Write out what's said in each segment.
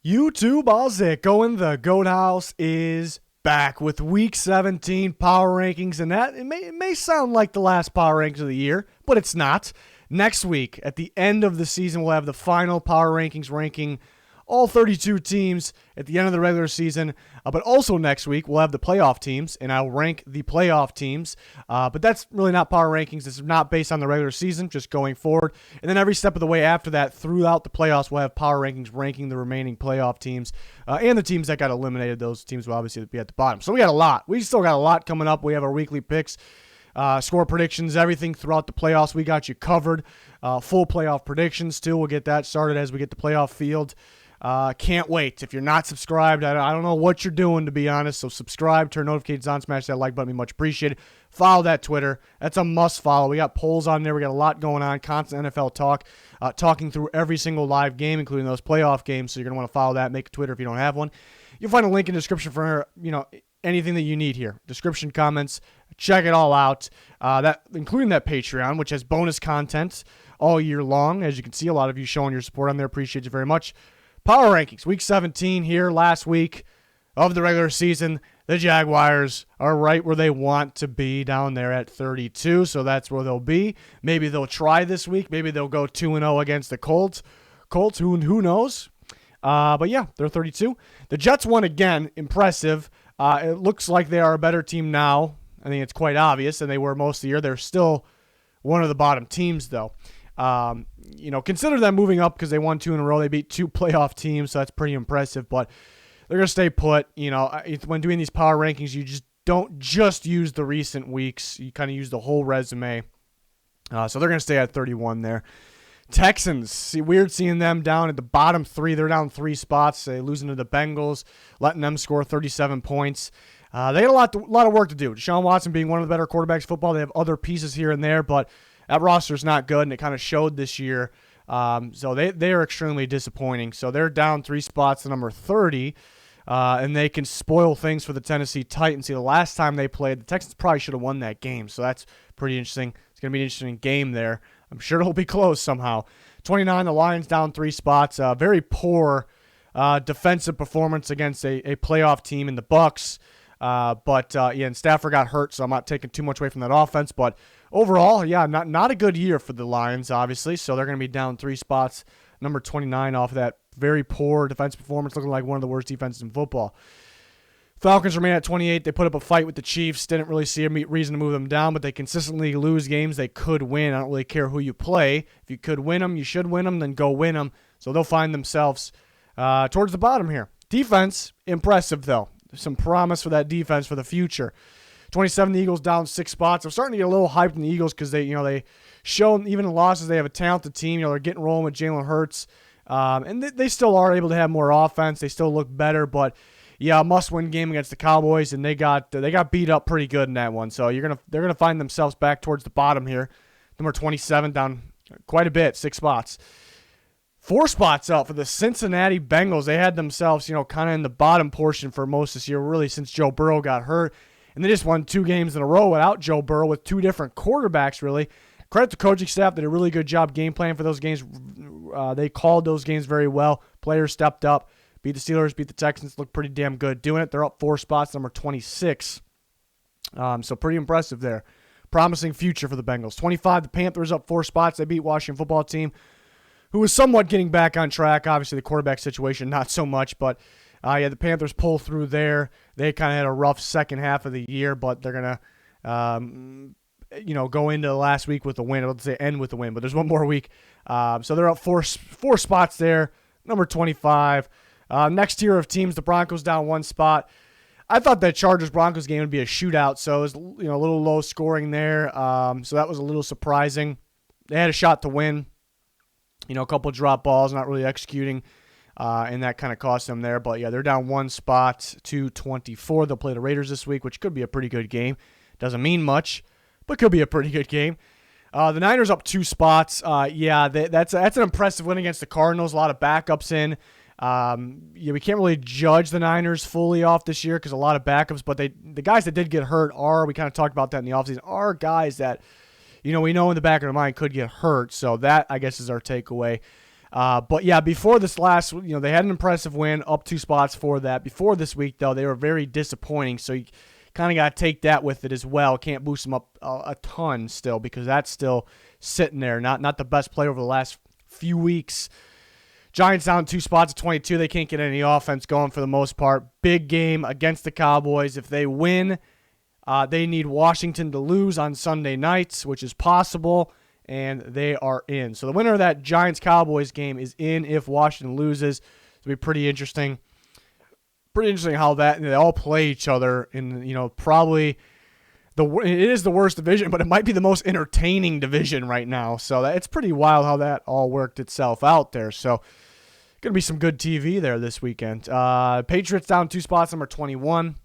YouTube, how's it going? The Goat House is back with Week 17 Power Rankings, and that it may sound like the last Power Rankings of the year, but it's not. Next week, at the end of the season, we'll have the final Power Rankings ranking all 32 teams at the end of the regular season. But also next week, we'll have the playoff teams, and I'll rank the playoff teams. But that's really not Power Rankings. This is not based on the regular season, just going forward. And then every step of the way after that, throughout the playoffs, we'll have Power Rankings ranking the remaining playoff teams. And the teams that got eliminated, those teams will obviously be at the bottom. So we got a lot. We still got a lot coming up. We have our weekly picks. Score predictions, everything throughout the playoffs. We got you covered. Full playoff predictions, too. We'll get that started as we get the playoff field. Can't wait. If you're not subscribed, I don't know what you're doing, to be honest. So subscribe, turn notifications on, smash that like button. Be much appreciated. Follow that Twitter. That's a must follow. We got polls on there. We got a lot going on. Constant NFL talk. Talking through every single live game, including those playoff games. So you're going to want to follow that. Make a Twitter if you don't have one. You'll find a link in the description for, anything that you need here. Description, comments. Check it all out. That including that Patreon, which has bonus content all year long. As you can see, a lot of you showing your support on there. Appreciate you very much. Power Rankings, Week 17 here last week of the regular season. The Jaguars are right where they want to be, down there at 32, so that's where they'll be. Maybe they'll try this week. Maybe they'll go 2-0 against the Colts. Who knows? But yeah, they're 32. The Jets won again. Impressive. It looks like they are a better team now. I think it's quite obvious, and they were most of the year. They're still one of the bottom teams, though. Consider them moving up because they won 2 in a row. They beat 2 playoff teams, so that's pretty impressive. But they're going to stay put. When doing these power rankings, you just don't just use the recent weeks. You kind of use the whole resume. So they're going to stay at 31 there. Texans, weird seeing them down at the bottom 3. They're down 3 spots. They losing to the Bengals, letting them score 37 points. They got a lot of work to do. Deshaun Watson being one of the better quarterbacks in football. They have other pieces here and there, but that roster's not good, and it kind of showed this year. So they are extremely disappointing. So they're down 3 spots to number 30, and they can spoil things for the Tennessee Titans. See, the last time they played, the Texans probably should have won that game. So that's pretty interesting. It's going to be an interesting game there. I'm sure it'll be close somehow. 29, the Lions down 3 spots. Very poor defensive performance against a playoff team in the Bucs. And Stafford got hurt, so I'm not taking too much away from that offense. But overall, not a good year for the Lions, obviously. So they're going to be down 3 spots, number 29 off of that very poor defensive performance, looking like one of the worst defenses in football. Falcons remain at 28. They put up a fight with the Chiefs. Didn't really see a reason to move them down, but they consistently lose games they could win. I don't really care who you play. If you could win them, you should win them, then go win them. So they'll find themselves towards the bottom here. Defense, impressive, though. There's some promise for that defense for the future. 27, the Eagles down 6 spots. I'm starting to get a little hyped in the Eagles because they show, even in losses, they have a talented team. They're getting rolling with Jalen Hurts. And they still are able to have more offense. They still look better, but a must-win game against the Cowboys, and they got beat up pretty good in that one. So they're gonna find themselves back towards the bottom here. Number 27 down quite a bit, 6 spots. 4 spots up for the Cincinnati Bengals. They had themselves, kind of in the bottom portion for most this year, really since Joe Burrow got hurt, and they just won 2 games in a row without Joe Burrow with 2 different quarterbacks. Really, credit to coaching staff, did a really good job game planning for those games. They called those games very well. Players stepped up. Beat the Steelers, beat the Texans, look pretty damn good doing it. They're up 4 spots, number 26. So pretty impressive there. Promising future for the Bengals. 25, the Panthers up 4 spots. They beat Washington football team, who was somewhat getting back on track. Obviously, the quarterback situation, not so much. But, the Panthers pull through there. They kind of had a rough second half of the year, but they're going to, go into the last week with a win. I would say end with a win, but there's one more week. So they're up 4 spots there. Number 25. Next tier of teams, the Broncos down 1 spot. I thought that Chargers-Broncos game would be a shootout, so it was a little low scoring there. So that was a little surprising. They had a shot to win. A couple drop balls, not really executing, and that kind of cost them there. But, they're down 1 spot to 24. They'll play the Raiders this week, which could be a pretty good game. Doesn't mean much, but could be a pretty good game. The Niners up 2 spots. That's an impressive win against the Cardinals. A lot of backups in. We can't really judge the Niners fully off this year because a lot of backups, but the guys that did get hurt we kind of talked about that in the offseason, are guys that, we know in the back of our mind could get hurt. So that, I guess, is our takeaway. But yeah, before this last, they had an impressive win, up 2 spots for that. Before this week, though, they were very disappointing. So you kind of got to take that with it as well. Can't boost them up a ton still because that's still sitting there. Not the best play over the last few weeks. Giants down 2 spots at 22. They can't get any offense going for the most part. Big game against the Cowboys. If they win, they need Washington to lose on Sunday nights, which is possible, and they are in. So the winner of that Giants-Cowboys game is in if Washington loses. It'll be pretty interesting. Pretty interesting how they all play each other in, probably it is the worst division, but it might be the most entertaining division right now. So it's pretty wild how that all worked itself out there. So going to be some good TV there this weekend. Patriots down 2 spots, number 21.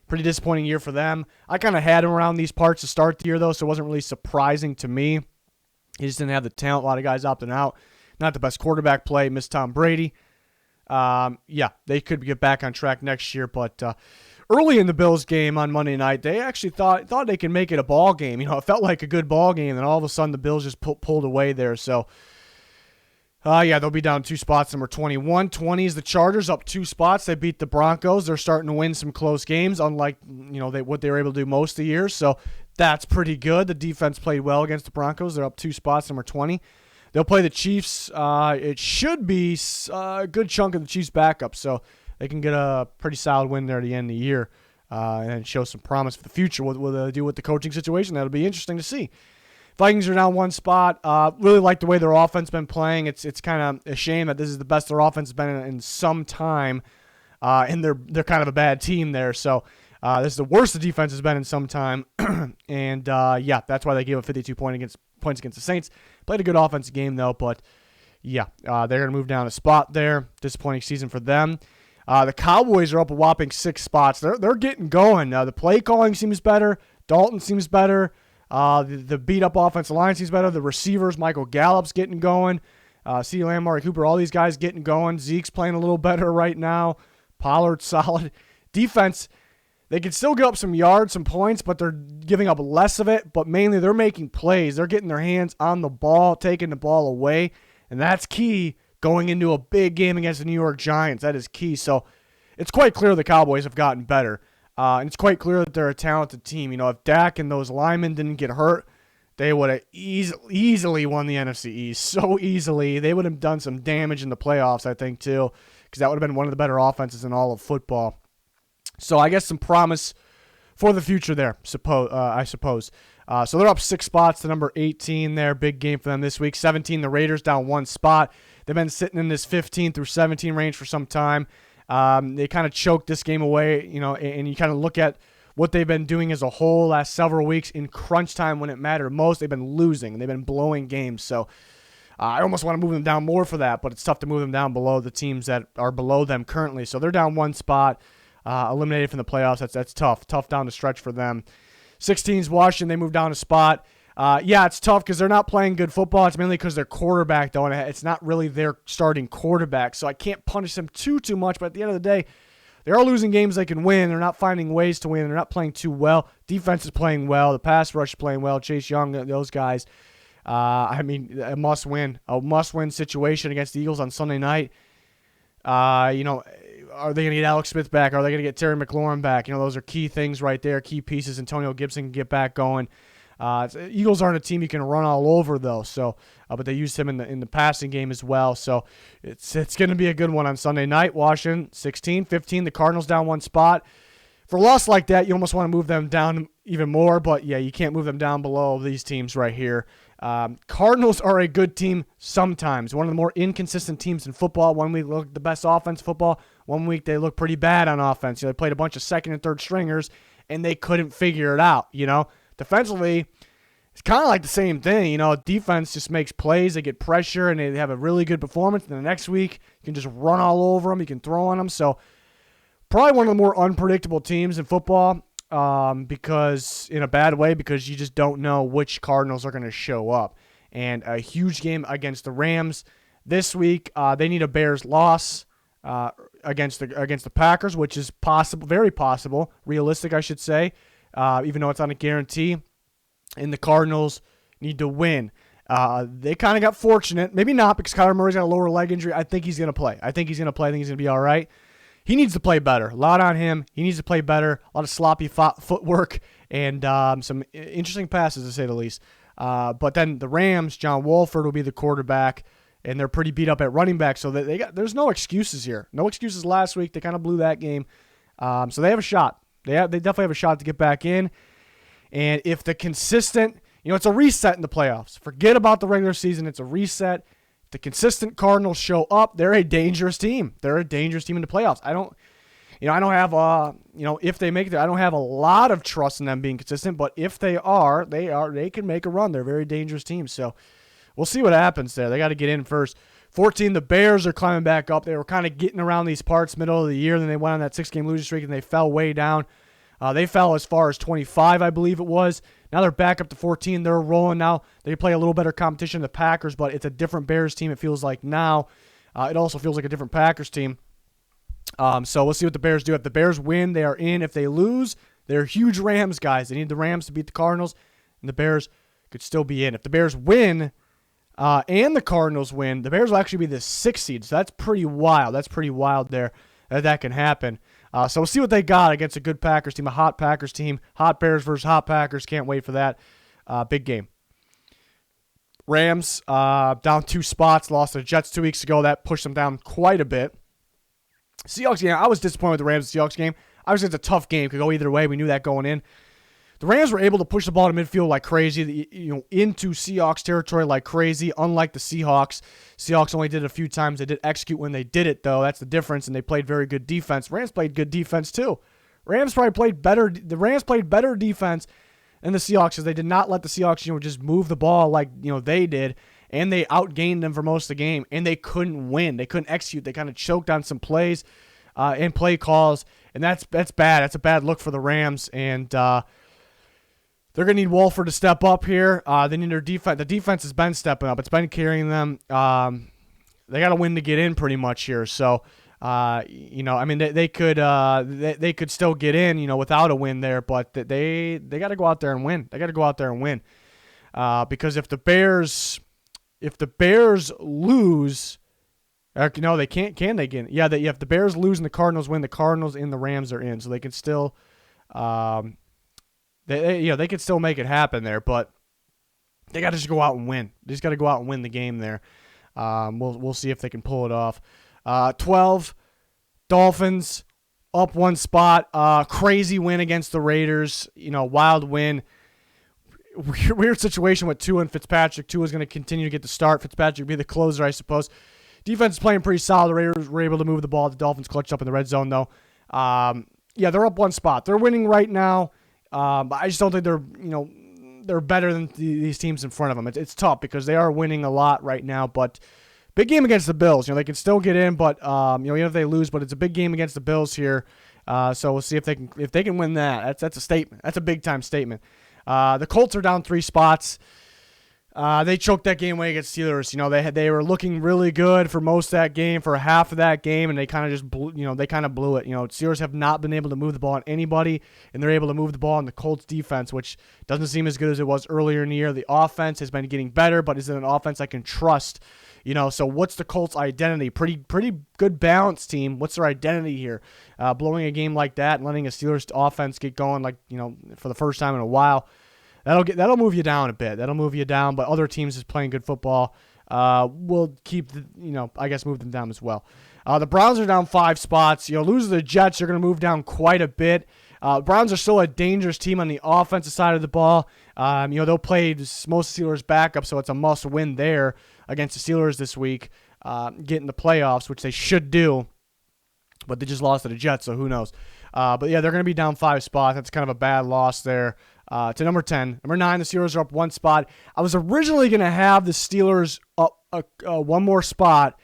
Pretty disappointing year for them. I kind of had them around these parts to start the year, though, so it wasn't really surprising to me. He just didn't have the talent. A lot of guys opting out. Not the best quarterback play. Missed Tom Brady. They could get back on track next year, but early in the Bills game on Monday night, they actually thought they could make it a ball game. It felt like a good ball game, and all of a sudden the Bills just pulled away there. So, they'll be down 2 spots, number 21. 20 is the Chargers, up 2 spots. They beat the Broncos. They're starting to win some close games, unlike what they were able to do most of the year. So that's pretty good. The defense played well against the Broncos. They're up 2 spots, number 20. They'll play the Chiefs. It should be a good chunk of the Chiefs' backup, so they can get a pretty solid win there at the end of the year and show some promise for the future. What will they do with the coaching situation? That'll be interesting to see. Vikings are down 1 spot. Really like the way their offense has been playing. It's kind of a shame that this is the best their offense has been in some time, and they're kind of a bad team there. So this is the worst the defense has been in some time, and that's why they gave up 52 points against the Saints. Played a good offensive game though, but they're going to move down a spot there. Disappointing season for them. The Cowboys are up a whopping 6 spots. They're getting going. The play calling seems better. Dalton seems better. The beat-up offensive line seems better. The receivers, Michael Gallup's getting going. CeeDee Lamb, Amari Cooper, all these guys getting going. Zeke's playing a little better right now. Pollard's solid. Defense, they can still get up some yards, some points, but they're giving up less of it. But mainly they're making plays. They're getting their hands on the ball, taking the ball away, and that's key going into a big game against the New York Giants. That is key. So it's quite clear the Cowboys have gotten better. And it's quite clear that they're a talented team. If Dak and those linemen didn't get hurt, they would have easily won the NFC East. So easily. They would have done some damage in the playoffs, I think, too, because that would have been one of the better offenses in all of football. So I guess some promise for the future there, I suppose. So they're up 6 spots to number 18 there. Big game for them this week. 17, the Raiders down 1 spot. They've been sitting in this 15 through 17 range for some time. They kind of choked this game away, and you kind of look at what they've been doing as a whole last several weeks in crunch time when it mattered most. They've been losing. They've been blowing games. So I almost want to move them down more for that, but it's tough to move them down below the teams that are below them currently. So they're down 1 spot, eliminated from the playoffs. That's tough. Tough down the stretch for them. 16's Washington. They moved down a spot. It's tough because they're not playing good football. It's mainly because their quarterback, though, and it's not really their starting quarterback. So I can't punish them too much. But at the end of the day, they are losing games they can win. They're not finding ways to win. They're not playing too well. Defense is playing well. The pass rush is playing well. Chase Young, those guys. A must-win situation against the Eagles on Sunday night. Are they going to get Alex Smith back? Are they going to get Terry McLaurin back? Those are key things right there, key pieces. Antonio Gibson can get back going. Eagles aren't a team you can run all over, though. So, but they used him in the passing game as well. So it's going to be a good one on Sunday night. Washington 16, 15. The Cardinals down 1 spot. For a loss like that, you almost want to move them down even more. But you can't move them down below these teams right here. Cardinals are a good team sometimes. One of the more inconsistent teams in football. One week they look the best offense football. One week they look pretty bad on offense. They played a bunch of second and third stringers, and they couldn't figure it out. Defensively, it's kind of like the same thing. Defense just makes plays. They get pressure, and they have a really good performance. And the next week, you can just run all over them. You can throw on them. So probably one of the more unpredictable teams in football because in a bad way because you just don't know which Cardinals are going to show up. And a huge game against the Rams this week. They need a Bears loss against the Packers, which is possible, very possible, realistic, I should say. Even though it's not a guarantee, and the Cardinals need to win. They kind of got fortunate. Maybe not, because Kyler Murray's got a lower leg injury. I think he's going to play. I think he's going to be all right. He needs to play better. A lot on him. He needs to play better. A lot of sloppy footwork and some interesting passes, to say the least. But then the Rams, John Wolford will be the quarterback, and they're pretty beat up at running back. So there's no excuses here. No excuses last week. They kind of blew that game. So they have a shot. They definitely have a shot to get back in. And if the consistent, it's a reset in the playoffs. Forget about the regular season. It's a reset. If the consistent Cardinals show up, they're a dangerous team. They're a dangerous team in the playoffs. I don't have if they make it, I don't have a lot of trust in them being consistent, but if they can make a run. They're a very dangerous team. So we'll see what happens there. They got to get in first. 14, the Bears are climbing back up. They were kind of getting around these parts middle of the year, then they went on that 6-game losing streak, and they fell way down. They fell as far as 25, I believe it was. Now they're back up to 14. They're rolling now. They play a little better competition than the Packers, but it's a different Bears team, it feels like now. It also feels like a different Packers team. So we'll see what the Bears do. If the Bears win, they are in. If they lose, they're huge Rams guys. They need the Rams to beat the Cardinals, and the Bears could still be in. If the Bears win and the Cardinals win, the Bears will actually be the 6th seed. So that's pretty wild. That's pretty wild there that can happen. So we'll see what they got against a good Packers team, a hot Packers team. Hot Bears versus hot Packers. Can't wait for that. Big game. Rams down 2 spots. Lost to the Jets 2 weeks ago. That pushed them down quite a bit. Seahawks game. I was disappointed with the Rams-Seahawks game. Obviously, it's a tough game. Could go either way. We knew that going in. The Rams were able to push the ball to midfield like crazy, into Seahawks territory like crazy, unlike the Seahawks. Seahawks only did it a few times. They did execute when they did it, though. That's the difference, and they played very good defense. Rams played good defense, too. Rams played better. The Rams played better defense than the Seahawks, because they did not let the Seahawks, just move the ball like, they did, and they outgained them for most of the game, and they couldn't win. They couldn't execute. They kind of choked on some plays and play calls, and that's bad. That's a bad look for the Rams, and they're going to need Wolford to step up here. They need their defense. The defense has been stepping up. It's been carrying them. They got to win to get in pretty much here. So, they could still get in, without a win there, but they got to go out there and win. They got to go out there and win. Because if the Bears lose, they can't. Can they get in? Yeah, if the Bears lose and the Cardinals win, the Cardinals and the Rams are in, so they can still. They could still make it happen there, but they got to just go out and win. They just got to go out and win the game there. We'll see if they can pull it off. 12, Dolphins up 1 spot. Crazy win against the Raiders. Wild win. Weird situation with Tua and Fitzpatrick. Tua's going to continue to get the start. Fitzpatrick will be the closer, I suppose. Defense is playing pretty solid. The Raiders were able to move the ball. The Dolphins clutched up in the red zone, though. They're up 1 spot. They're winning right now. But I just don't think they're better than these teams in front of them. It's tough because they are winning a lot right now. But big game against the Bills. They can still get in, but even if they lose, but it's a big game against the Bills here. So we'll see if they can win that. That's a statement. That's a big time statement. The Colts are down 3 spots. They choked that game away against Steelers. They were looking really good for most of that game, for half of that game, and they kind of just blew. They kind of blew it. Steelers have not been able to move the ball on anybody, and they're able to move the ball on the Colts defense, which doesn't seem as good as it was earlier in the year. The offense has been getting better, but is it an offense I can trust? So what's the Colts' identity? Pretty good balanced team. What's their identity here? Blowing a game like that and letting a Steelers offense get going for the first time in a while. That'll move you down a bit. That'll move you down, but other teams is playing good football. Will keep move them down as well. The Browns are down 5 spots. Lose to the Jets, they're going to move down quite a bit. Browns are still a dangerous team on the offensive side of the ball. They'll play most Steelers backup, so it's a must win there against the Steelers this week. Get in the playoffs, which they should do, but they just lost to the Jets, so who knows? They're going to be down 5 spots. That's kind of a bad loss there. To number 10. Number 9, the Steelers are up 1 spot. I was originally going to have the Steelers up 1 more spot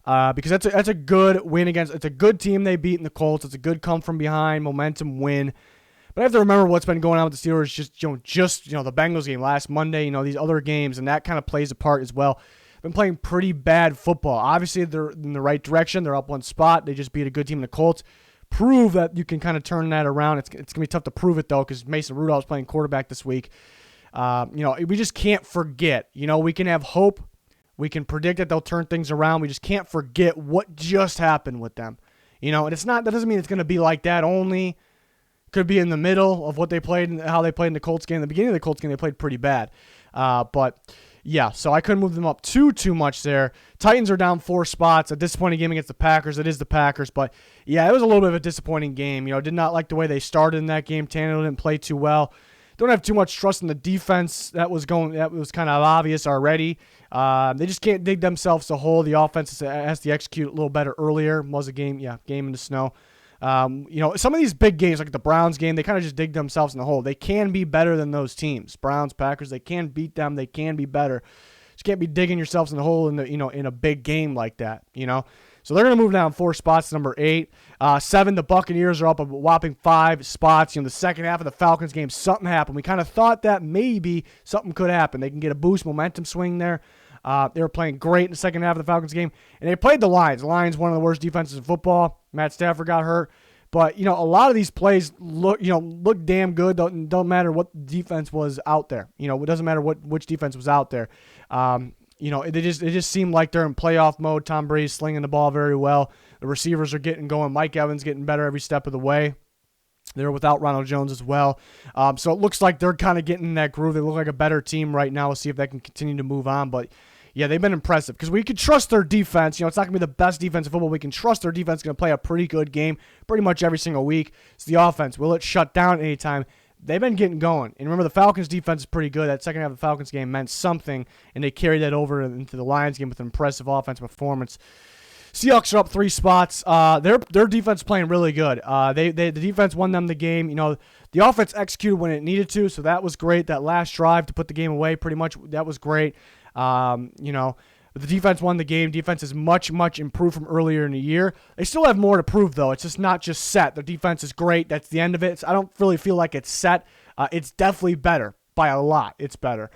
because that's a good win against. It's a good team they beat in the Colts. It's a good come from behind momentum win. But I have to remember what's been going on with the Steelers. Just the Bengals game last Monday. These other games, and that kind of plays a part as well. Been playing pretty bad football. Obviously, they're in the right direction. They're up 1 spot. They just beat a good team in the Colts. Prove that you can kind of turn that around. It's going to be tough to prove it, though, because Mason Rudolph's playing quarterback this week. We just can't forget. We can have hope. We can predict that they'll turn things around. We just can't forget what just happened with them. And that doesn't mean it's going to be like that only. Could be in the middle of what they played and how they played in the Colts game. In the beginning of the Colts game, they played pretty bad. So I couldn't move them up too much there. Titans are down 4 spots. A disappointing game against the Packers. It is the Packers, but yeah, it was a little bit of a disappointing game. Did not like the way they started in that game. Tannehill didn't play too well. Don't have too much trust in the defense. That was kind of obvious already. They just can't dig themselves a hole. The offense has to execute a little better earlier. It was a game in the snow. Some of these big games, like the Browns game, they kind of just dig themselves in the hole. They can be better than those teams. Browns, Packers, they can beat them. They can be better. Just can't be digging yourselves in the hole in a big game like that. So they're going to move down 4 spots to number 8. 7, the Buccaneers are up a whopping 5 spots. The second half of the Falcons game, something happened. We kind of thought that maybe something could happen. They can get a boost, momentum swing there. They were playing great in the second half of the Falcons game, and they played the Lions. The Lions, one of the worst defenses in football. Matt Stafford got hurt, but a lot of these plays look damn good. Don't matter what defense was out there. It doesn't matter which defense was out there. It just seemed like they're in playoff mode. Tom Brady's slinging the ball very well. The receivers are getting going. Mike Evans getting better every step of the way. They're without Ronald Jones as well. So it looks like they're kind of getting in that groove. They look like a better team right now. We'll see if they can continue to move on. But, yeah, they've been impressive because we can trust their defense. It's not going to be the best defense in football. We can trust their defense is going to play a pretty good game pretty much every single week. It's the offense. Will it shut down at any time? They've been getting going. And remember, the Falcons' defense is pretty good. That second half of the Falcons game meant something, and they carried that over into the Lions game with an impressive offensive performance. Seahawks are up 3 spots. Their defense is playing really good. The defense won them the game. The offense executed when it needed to, so that was great. That last drive to put the game away, pretty much, that was great. The defense won the game. Defense is much improved from earlier in the year. They still have more to prove, though. It's just not just set. Their defense is great. That's the end of it. I don't really feel like it's set. It's definitely better by a lot. It's better.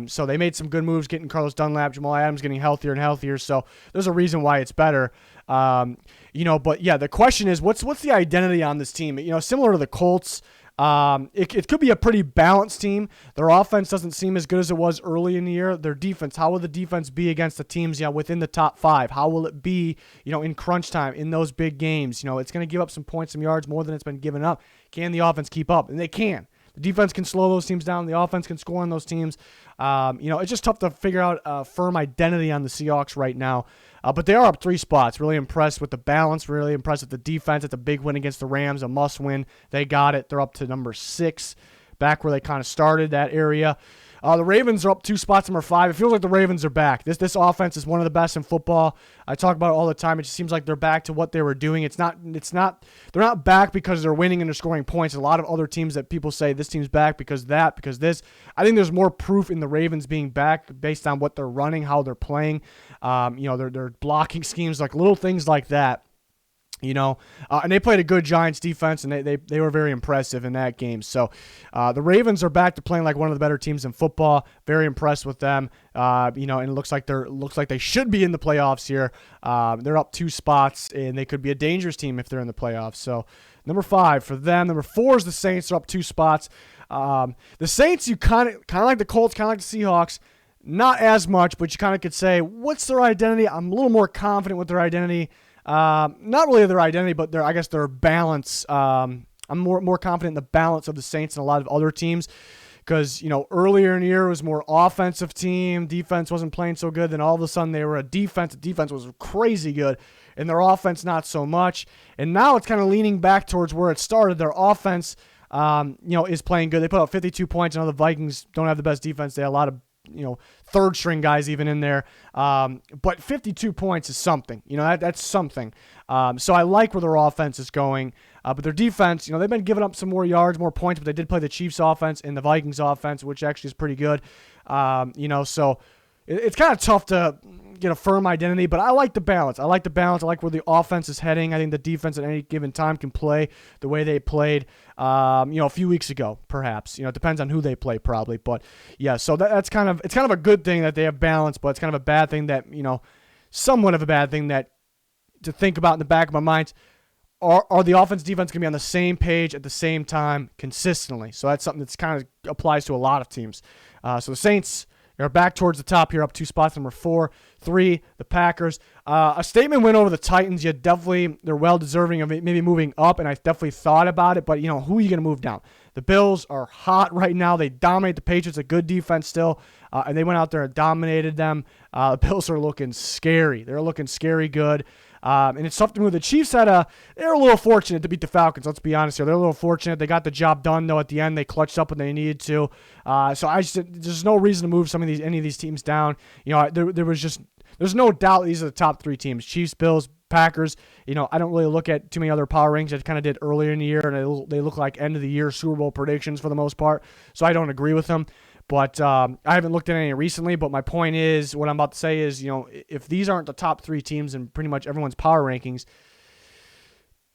So they made some good moves, getting Carlos Dunlap, Jamal Adams getting healthier and healthier. So there's a reason why it's better. But yeah, the question is, what's the identity on this team? Similar to the Colts. It could be a pretty balanced team. Their offense doesn't seem as good as it was early in the year. Their defense, how will the defense be against the teams within the top 5? How will it be in crunch time, in those big games? It's going to give up some points, some yards, more than it's been given up. Can the offense keep up? And they can. The defense can slow those teams down. The offense can score on those teams. It's just tough to figure out a firm identity on the Seahawks right now. But they are up 3 spots. Really impressed with the balance. Really impressed with the defense. It's a big win against the Rams. A must win. They got it. They're up to number 6, back where they kind of started that area. The Ravens are up 2 spots, number 5. It feels like the Ravens are back. This offense is one of the best in football. I talk about it all the time. It just seems like they're back to what they were doing. They're not back because they're winning and they're scoring points. A lot of other teams that people say this team's back because this. I think there's more proof in the Ravens being back based on what they're running, how they're playing. Their blocking schemes, like little things like that. And they played a good Giants defense, and they were very impressive in that game. So the Ravens are back to playing like one of the better teams in football. Very impressed with them. And it looks like they should be in the playoffs here. They're up 2 spots, and they could be a dangerous team if they're in the playoffs. So number 5 for them. Number 4 is the Saints. They're up 2 spots. The Saints, you kind of like the Colts, kind of like the Seahawks. Not as much, but you kind of could say, what's their identity? I'm a little more confident with their identity. Not really their identity, but their balance. I'm more confident in the balance of the Saints than a lot of other teams because, earlier in the year it was more offensive team. Defense wasn't playing so good. Then all of a sudden they were a defense. The defense was crazy good and their offense not so much. And now it's kind of leaning back towards where it started. Their offense, is playing good. They put up 52 points. I know the Vikings don't have the best defense. They have a lot of third string guys even in there. But 52 points is something. That's something. So I like where their offense is going. But their defense, they've been giving up some more yards, more points, but they did play the Chiefs offense and the Vikings offense, which actually is pretty good. So it's kind of tough to get a firm identity, but I like the balance. I like where the offense is heading. I think the defense at any given time can play the way they played, a few weeks ago, perhaps. It depends on who they play, probably. But yeah, so it's kind of a good thing that they have balance, but it's kind of a bad thing that somewhat of a bad thing that to think about in the back of my mind. are the offense defense going to be on the same page at the same time consistently? So that's something that's kind of applies to a lot of teams. So the Saints are back towards the top here, up 2 spots, number 4. 3, the Packers. A statement win over the Titans. They're well deserving of maybe moving up, and I definitely thought about it, but who are you going to move down? The Bills are hot right now. They dominate the Patriots, a good defense still, and they went out there and dominated them. The Bills are looking scary. They're looking scary good. And it's tough to move. The Chiefs they're a little fortunate to beat the Falcons. Let's be honest here. They're a little fortunate. They got the job done, though, at the end. They clutched up when they needed to. There's no reason to move any of these teams down. There's no doubt these are the top 3 teams. Chiefs, Bills, Packers. I don't really look at too many other power rankings. I kind of did earlier in the year, and they look like end of the year Super Bowl predictions for the most part. So I don't agree with them. But I haven't looked at any recently. But my point is, what I'm about to say is, if these aren't the top 3 teams in pretty much everyone's power rankings,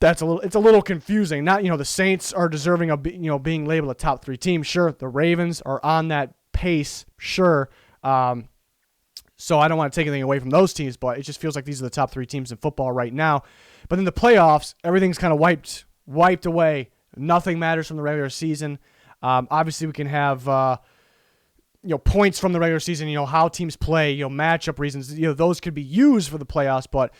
it's a little confusing. Not the Saints are deserving of being labeled a top 3 team. Sure, the Ravens are on that pace. Sure. So I don't want to take anything away from those teams, but it just feels like these are the top 3 teams in football right now. But in the playoffs, everything's kind of wiped away. Nothing matters from the regular season. Obviously, we can have points from the regular season. How teams play. Matchup reasons. Those could be used for the playoffs. But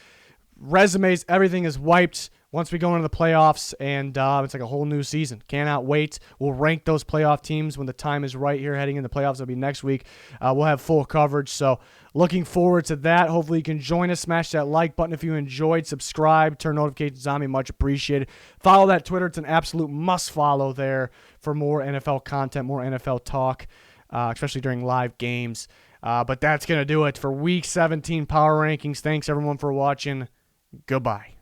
resumes, everything is wiped once we go into the playoffs, and it's like a whole new season. Cannot wait. We'll rank those playoff teams when the time is right here heading into the playoffs. It'll be next week. We'll have full coverage, so looking forward to that. Hopefully you can join us. Smash that like button if you enjoyed. Subscribe. Turn notifications on. Be much appreciated. Follow that Twitter. It's an absolute must-follow there for more NFL content, more NFL talk, especially during live games. But that's going to do it for Week 17 Power Rankings. Thanks, everyone, for watching. Goodbye.